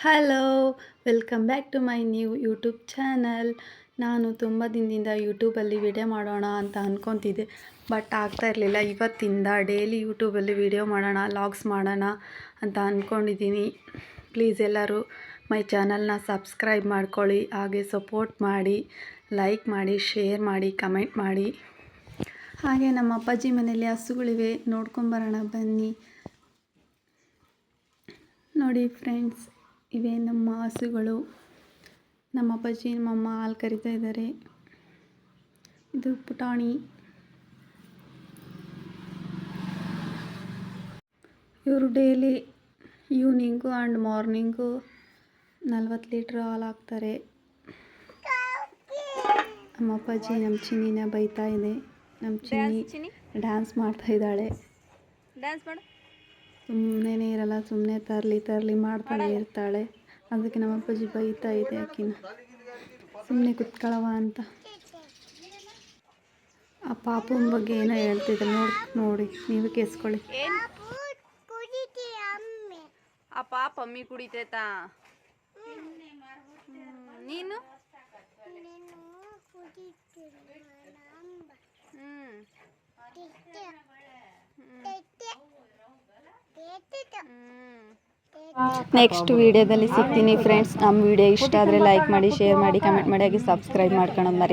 Hello, welcome back to my new YouTube channel. ನಾನು ತುಂಬ ದಿನದಿಂದ ಯೂಟ್ಯೂಬಲ್ಲಿ ವಿಡಿಯೋ ಮಾಡೋಣ ಅಂತ ಅಂದ್ಕೊತಿದ್ದೆ, ಬಟ್ ಆಗ್ತಾ ಇರಲಿಲ್ಲ. ಇವತ್ತಿಂದ ಡೈಲಿ ಯೂಟ್ಯೂಬಲ್ಲಿ ವಿಡಿಯೋ ಮಾಡೋಣ, ಲಾಗ್ಸ್ ಮಾಡೋಣ ಅಂತ ಅಂದ್ಕೊಂಡಿದ್ದೀನಿ. ಪ್ಲೀಸ್ ಎಲ್ಲರೂ ಮೈ ಚಾನಲ್ನ ಸಬ್ಸ್ಕ್ರೈಬ್ ಮಾಡ್ಕೊಳ್ಳಿ, ಹಾಗೆ ಸಪೋರ್ಟ್ ಮಾಡಿ, ಲೈಕ್ ಮಾಡಿ, ಶೇರ್ ಮಾಡಿ, ಕಮೆಂಟ್ ಮಾಡಿ. ಹಾಗೆ ನಮ್ಮ ಅಪ್ಪಾಜಿ ಮನೆಯಲ್ಲಿ ಹಸುಗಳಿವೆ, ನೋಡ್ಕೊಂಬರೋಣ ಬನ್ನಿ. ನೋಡಿ ಫ್ರೆಂಡ್ಸ್, ಇವೇ ನಮ್ಮ ಹಸುಗಳು. ನಮ್ಮ ಅಪ್ಪಾಜಿ ನಮ್ಮಮ್ಮ ಹಾಲು ಕರಿತಾ ಇದ್ದಾರೆ. ಇದು ಪುಟಾಣಿ. ಇವರು daily evening and morning 40 litre ಹಾಲು ಹಾಕ್ತಾರೆ. ನಮ್ಮ ಅಪ್ಪಾಜಿ ನಮ್ಮ ಚಿನ್ನಿನ ಬೈತಾ ಇದೆ. ನಮ್ಮ ಚಿನ್ನಿ ಡ್ಯಾನ್ಸ್ ಮಾಡ್ತಾ ಇದ್ದಾಳೆ. ಡ್ಯಾನ್ಸ್ ಮಾಡು. ಸುಮ್ಮನೆ ಇರಲ್ಲ, ಸುಮ್ಮನೆ ತರಲಿ ಮಾಡ್ತಾನೆ ಇರ್ತಾಳೆ. ಅದಕ್ಕೆ ನಮ್ಮ ಅಪ್ಪಾಜಿ ಬೈತಾ ಇದೆ ಆಕಿನ, ಸುಮ್ಮನೆ ಕುತ್ಕೊಳ್ಳವ ಅಂತ. ಆ ಪಾಪುನ ಬಗ್ಗೆ ಏನೋ ಹೇಳ್ತಿದ್ದೆ, ನೋಡಿ ನೀವು ಕೇಳಿಸ್ಕೊಳ್ಳಿ. ಆ ಪಾಪ ಅಮ್ಮಿ ಕುಡಿತೈತಾ? ನೀನು ನೆಕ್ಸ್ಟ್ ವಿಡಿಯೋದಲ್ಲಿ ಸಿಗ್ತೀನಿ ಫ್ರೆಂಡ್ಸ್. ನಮ್ಮ ವಿಡಿಯೋ ಇಷ್ಟ ಆದರೆ ಲೈಕ್ ಮಾಡಿ, ಶೇರ್ ಮಾಡಿ, ಕಮೆಂಟ್ ಮಾಡಿ, ಹಾಗೆ ಸಬ್ಸ್ಕ್ರೈಬ್ ಮಾಡ್ಕೊಳ್ಳೋದು ಮರಿ.